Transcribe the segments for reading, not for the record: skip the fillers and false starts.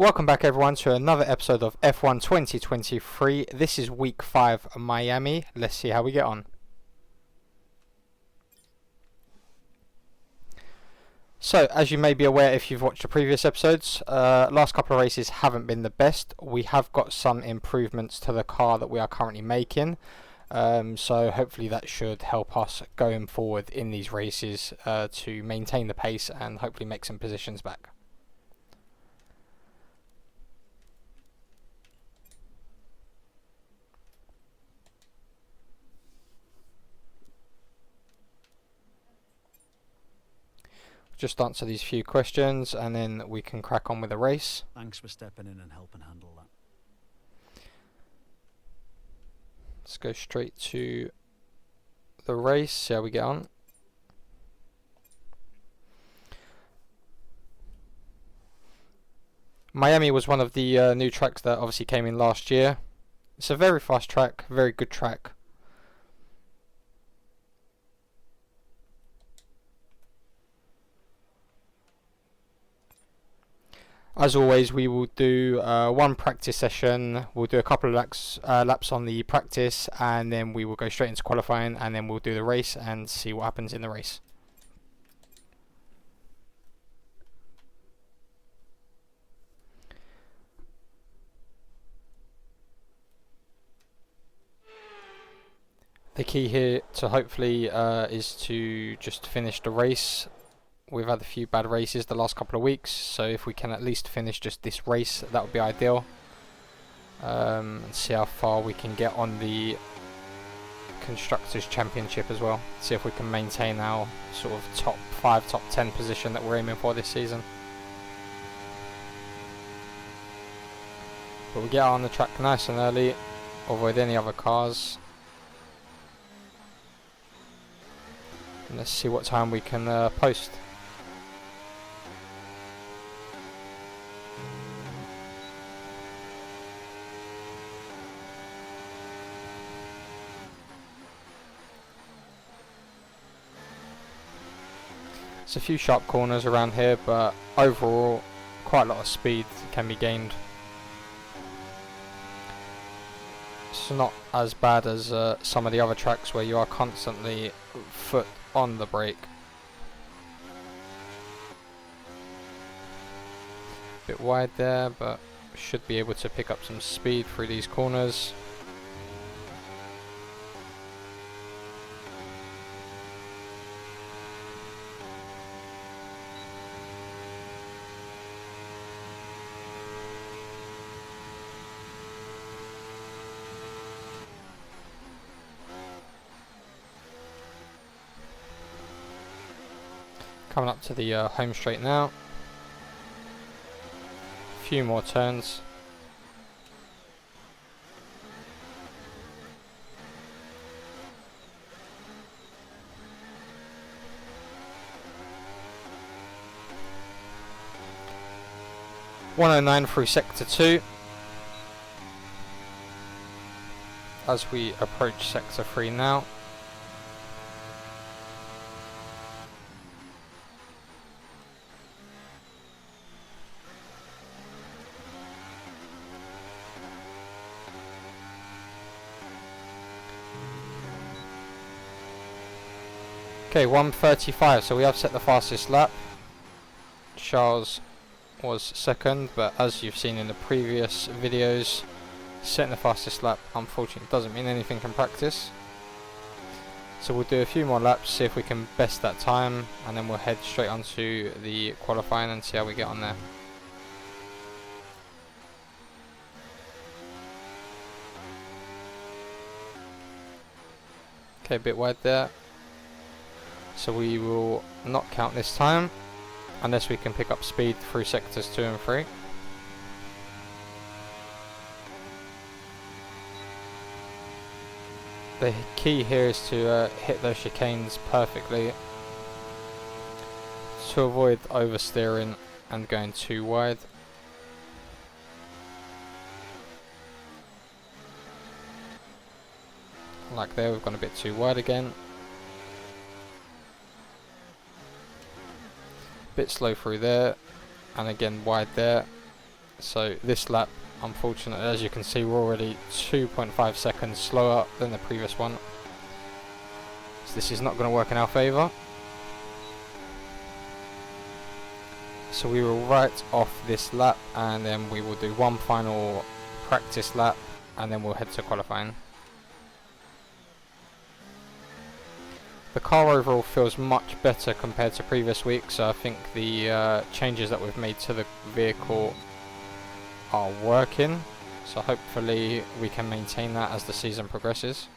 Welcome back everyone to another episode of F1 2023. This is week 5 Miami. Let's see how we get on. So, as you may be aware if you've watched the previous episodes, last couple of races haven't been the best. We have got some improvements to the car that we are currently making. So hopefully that should help us going forward in these races to maintain the pace and hopefully make some positions back. Just answer these few questions and then we can crack on with the race. Thanks for stepping in and helping handle that. Let's go straight to the race, see how we get on. Miami was one of the new tracks that obviously came in last year. It's a very fast track, very good track. As always, we will do one practice session. We'll do a couple of laps on the practice, and then we will go straight into qualifying, and then we'll do the race and see what happens in the race. The key here to hopefully is to just finish the race. We've had a few bad races the last couple of weeks, so if we can at least finish just this race, that would be ideal. And see how far we can get on the Constructors' Championship as well. See if we can maintain our sort of top 5, top 10 position that we're aiming for this season. But we get out on the track nice and early, avoid any other cars. And let's see what time we can post. There's a few sharp corners around here, but overall quite a lot of speed can be gained. It's not as bad as some of the other tracks where you are constantly foot on the brake. Bit wide there, but should be able to pick up some speed through these corners. Coming up to the home straight now. A few more turns. .109 through sector 2. As we approach sector 3 now. Okay, 1:35, so we have set the fastest lap. Charles was second, but as you've seen in the previous videos, setting the fastest lap unfortunately doesn't mean anything in practice. So we'll do a few more laps, see if we can best that time, and then we'll head straight onto the qualifying and see how we get on there. Okay, a bit wide there. So we will not count this time unless we can pick up speed through sectors 2 and 3. The key here is to hit those chicanes perfectly to avoid oversteering and going too wide. Like there, we've gone a bit too wide again. Bit slow through there, and again wide there. So this lap, unfortunately, as you can see, we're already 2.5 seconds slower than the previous one. So this is not going to work in our favour. So we will write off this lap, and then we will do one final practice lap, and then we'll head to qualifying. The car overall feels much better compared to previous weeks, so I think the changes that we've made to the vehicle are working, so hopefully we can maintain that as the season progresses.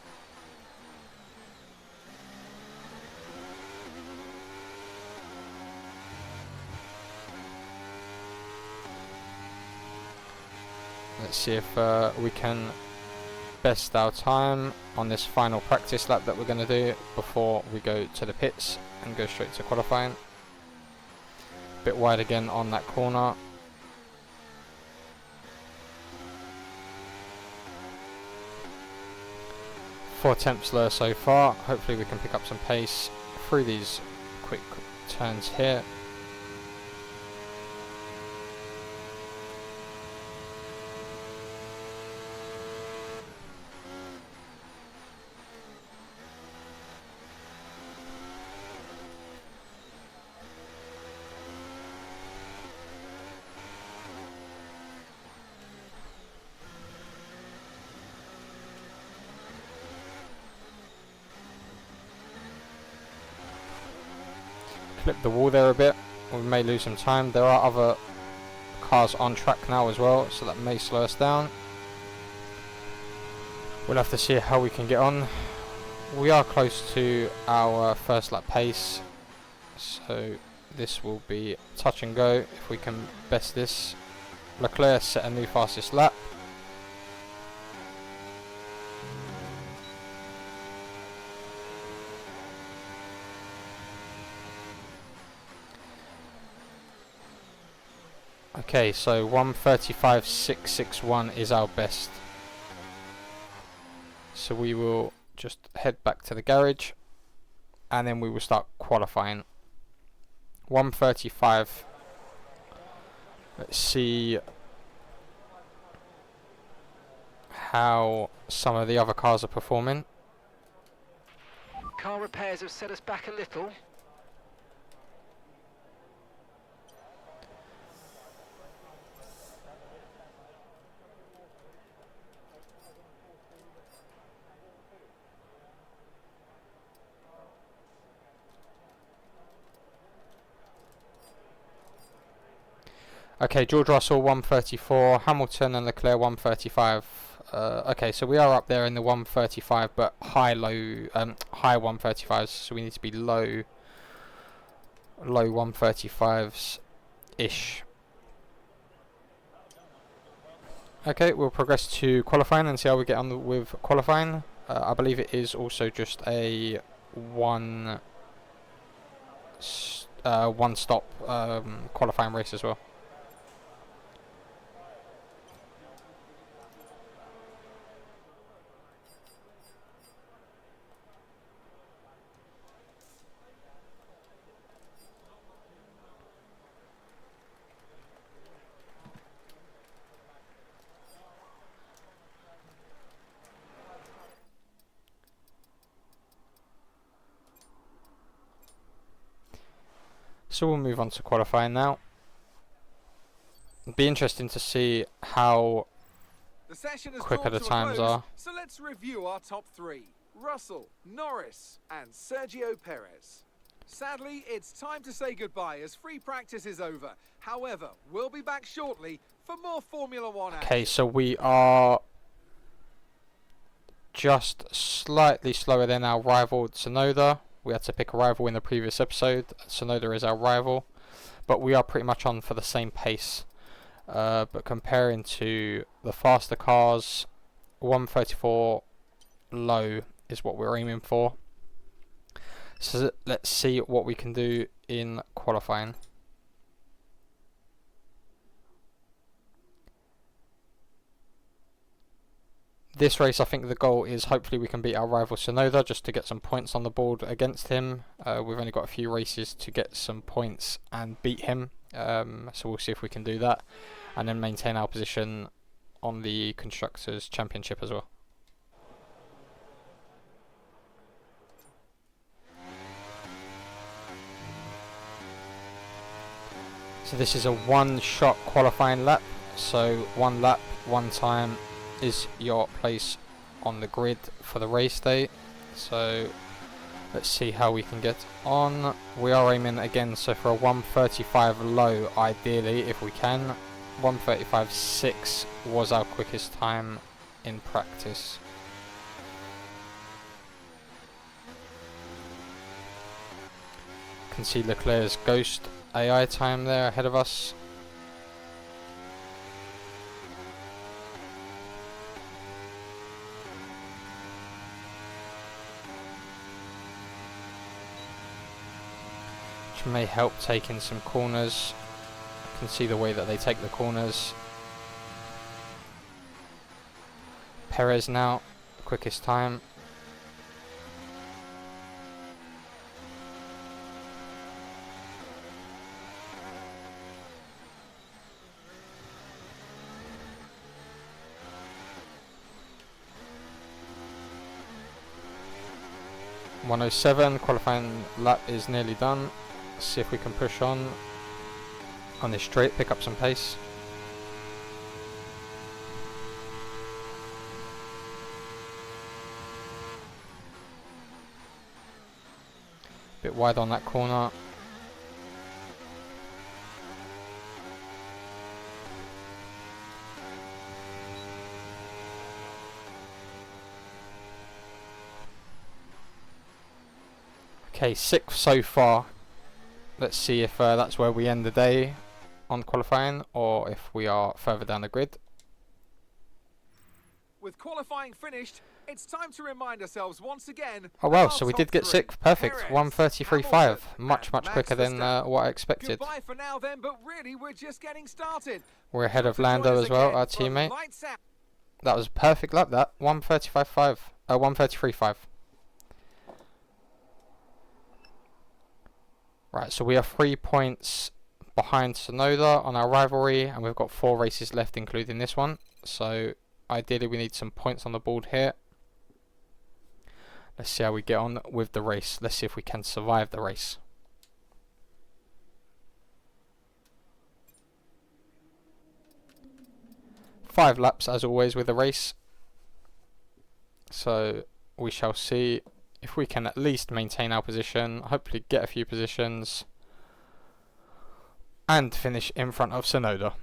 Let's see if we can best our time on this final practice lap that we're going to do before we go to the pits and go straight to qualifying. Bit wide again on that corner. Four tenths lower so far. Hopefully we can pick up some pace through these quick turns here. Clip the wall there a bit, we may lose some time. There are other cars on track now as well, so that may slow us down. We'll have to see how we can get on. We are close to our first lap pace, so this will be touch and go if we can best this. Leclerc set a new fastest lap. Okay, so 1:35.661 is our best. So we will just head back to the garage and then we will start qualifying. 1:35. Let's see how some of the other cars are performing. Car repairs have set us back a little. Okay, George Russell 1:34, Hamilton and Leclerc 1:35. Okay, so we are up there in the 1:35, but high 1:35s. So we need to be low 1:35s ish. Okay, we'll progress to qualifying and see how we get on with qualifying. I believe it is also just a one stop qualifying race as well. So we'll move on to qualifying now. It'd be interesting to see how quicker the times are. So let's review our top three: Russell, Norris, and Sergio Perez. Sadly, it's time to say goodbye as free practice is over. However, we'll be back shortly for more Formula One action. Okay, so we are just slightly slower than our rival Tsunoda. We had to pick a rival in the previous episode. Tsunoda is our rival, but we are pretty much on for the same pace. But comparing to the faster cars, 1:34 low is what we're aiming for. So let's see what we can do in qualifying. This race, I think the goal is hopefully we can beat our rival Tsunoda just to get some points on the board against him. We've only got a few races to get some points and beat him, so we'll see if we can do that. and then maintain our position on the Constructors' Championship as well. So this is a one-shot qualifying lap, so one lap, one time is your place on the grid for the race day. So let's see how we can get on. We are aiming again, so for a 1:35 low ideally if we can. 1:35.6 was our quickest time in practice. Can see Leclerc's Ghost AI time there ahead of us. Which may help take in some corners. You can see the way that they take the corners. Perez now, quickest time. .107, qualifying lap is nearly done. Let's see if we can push on this straight, pick up some pace. Bit wide on that corner. Okay, 6th so far. Let's see if that's where we end the day on qualifying, or if we are further down the grid. With qualifying finished, it's time to remind ourselves once again. Oh wow, our so we top did get three. 6th, perfect. Perez, 1:33.5, Hamilton, much and quicker Max than Verstappen. what I expected. Goodbye for now then, but really we're just getting started. We're ahead of So join Lando us as well, again our from teammate. lights out. That was a perfect lap, that 1:35.5, 1:33.5. Right, so we are 3 points behind Tsunoda on our rivalry, and we've got 4 races left, including this one. So ideally we need some points on the board here. Let's see how we get on with the race. Let's see if we can survive the race. Five laps as always with the race. So we shall see if we can at least maintain our position, hopefully get a few positions, and finish in front of Tsunoda.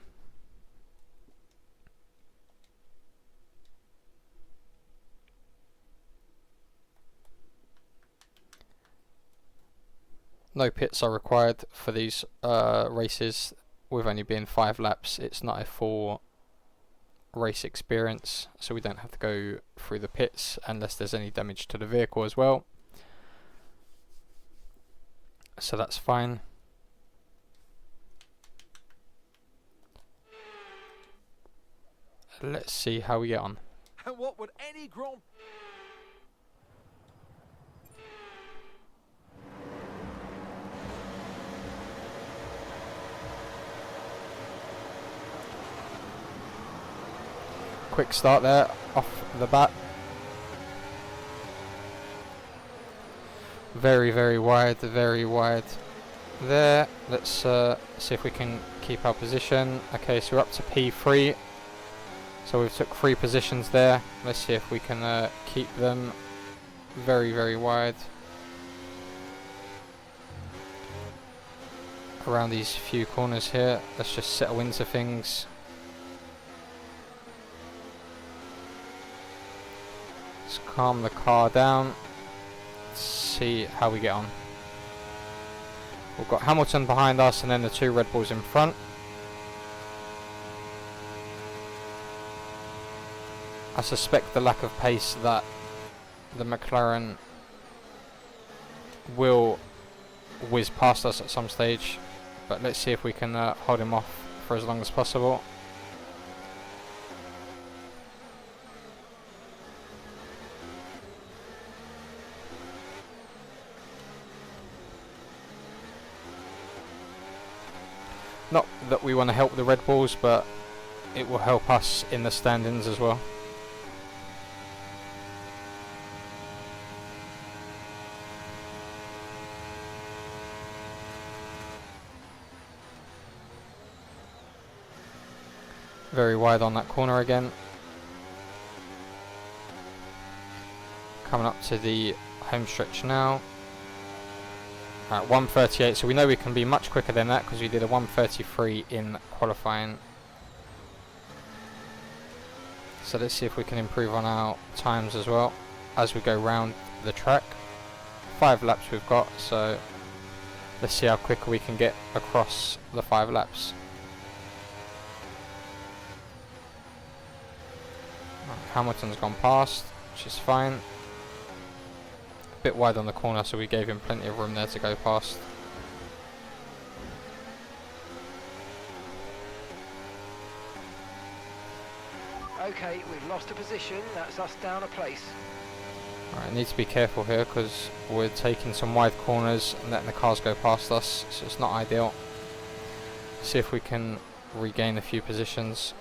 No pits are required for these races. With only being 5 laps, it's not a full race experience, so we don't have to go through the pits unless there's any damage to the vehicle as well. So that's fine. Let's see how we get on. And what would any Grand Quick start there off the bat. Very wide, very wide there. Let's see if we can keep our position. Okay, so we're up to P3. So we've took 3 positions there. Let's see if we can keep them very wide. Around these few corners here. Let's just settle into things. Let's calm the car down. Let's see how we get on. We've got Hamilton behind us and then the 2 Red Bulls in front. I suspect the lack of pace that the McLaren will whiz past us at some stage, but let's see if we can hold him off for as long as possible. Not that we want to help the Red Bulls, but it will help us in the standings as well. Very wide on that corner again. Coming up to the home stretch now. At 1:38, so we know we can be much quicker than that because we did a 1:33 in qualifying. So let's see if we can improve on our times as well as we go round the track. 5 laps we've got, so let's see how quick we can get across the 5 laps. Hamilton's gone past, which is fine. A bit wide on the corner, so we gave him plenty of room there to go past. Okay, we've lost a position. That's us down a place. Alright, need to be careful here because we're taking some wide corners and letting the cars go past us, so it's not ideal. See if we can regain a few positions.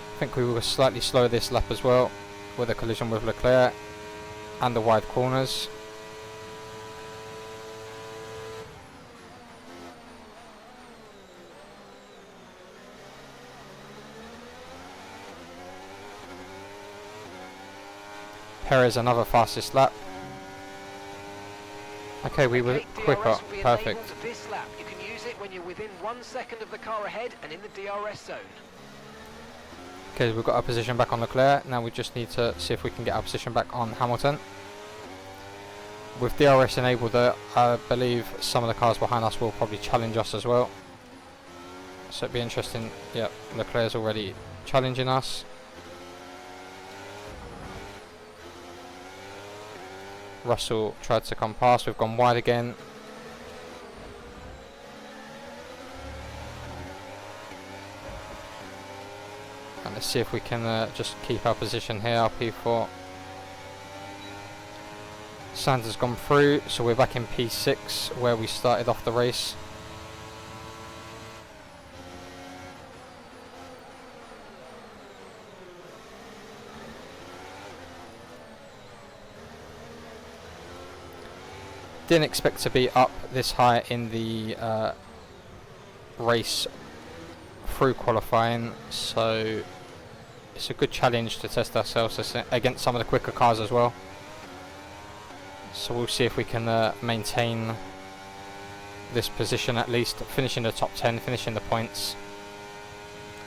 I think we were slightly slow this lap as well with a collision with Leclerc and the wide corners. Perez another fastest lap. Okay, we were quicker. Perfect. This lap. You can use it when you're within 1 second of the car ahead and in the DRS zone. Okay, we've got our position back on Leclerc. Now we just need to see if we can get our position back on Hamilton. With DRS enabled, I believe some of the cars behind us will probably challenge us as well. So it'd be interesting. Yep, Leclerc's already challenging us. Russell tried to come past. We've gone wide again. And let's see if we can just keep our position here, our P4. Sainz has gone through, so we're back in P6 where we started off the race. Didn't expect to be up this high in the race through qualifying, so it's a good challenge to test ourselves against some of the quicker cars as well. So we'll see if we can maintain this position, at least finish in the top 10, finish in the points,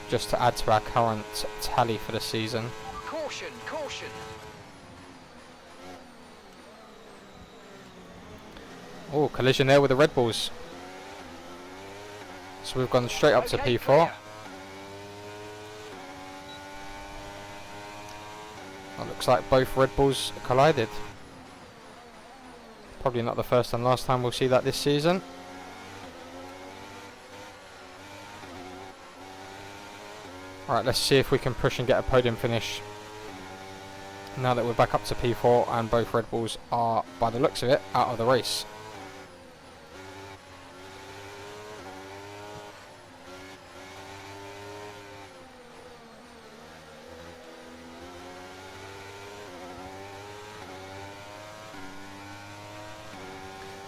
just to add to our current tally for the season. Caution, caution. Oh, collision there with the Red Bulls. So we've gone straight up to P4. Clear. It looks like both Red Bulls collided. Probably not the first and last time we'll see that this season. Alright, let's see if we can push and get a podium finish. Now that we're back up to P4 and both Red Bulls are, by the looks of it, out of the race.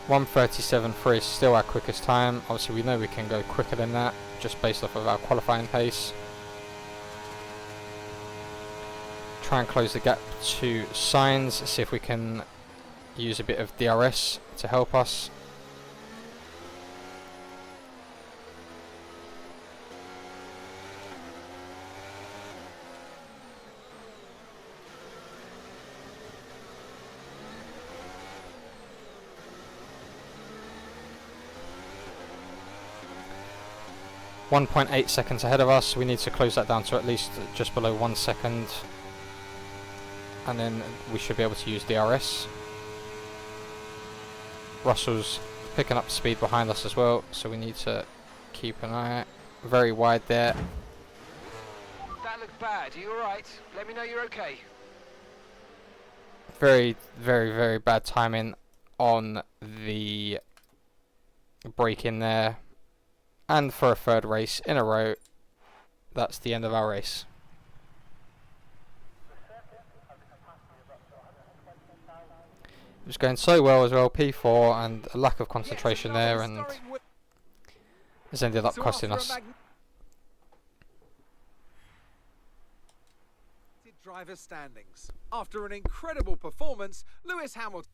.1:37.3 is still our quickest time. Obviously we know we can go quicker than that just based off of our qualifying pace. Try and close the gap to Sainz, see if we can use a bit of DRS to help us. .8 seconds ahead of us, we need to close that down to at least just below 1 second, and then we should be able to use DRS. Russell's picking up speed behind us as well, so we need to keep an eye very wide there. That looked bad. Are you alright? Let me know you're okay. Very, very, very bad timing on the break in there. And for a third race in a row, that's the end of our race. It was going so well as well, P4, and a lack of concentration there, and has ended up costing us. Driver standings. After an incredible performance, Lewis Hamilton.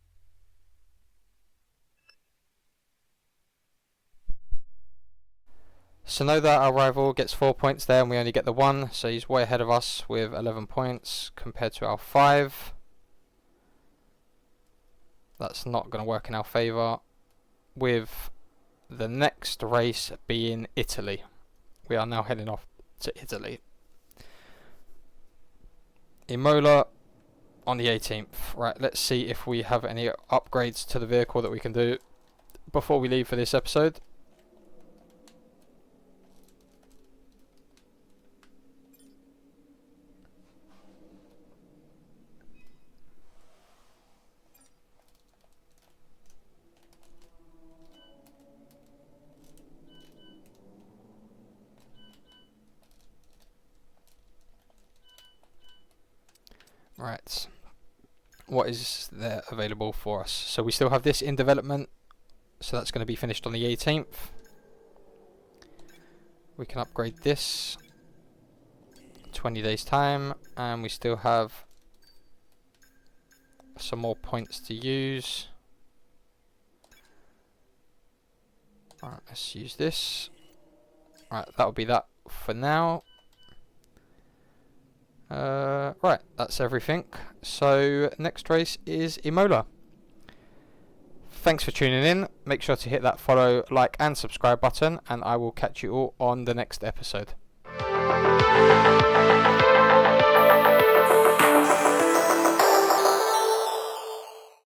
Tsunoda, our rival, gets 4 points there, and we only get the 1, so he's way ahead of us with 11 points compared to our 5. That's not going to work in our favour, with the next race being Italy. We are now heading off to Italy. Imola on the 18th. Right, let's see if we have any upgrades to the vehicle that we can do before we leave for this episode. Right, what is there available for us? So we still have this in development, so that's going to be finished on the 18th. We can upgrade this 20 days time, and we still have some more points to use. Alright, let's use this. Alright, that'll be that for now. Right, that's everything. So next race is Imola. Thanks for tuning in. Make sure to hit that follow, like and subscribe button, and I will catch you all on the next episode.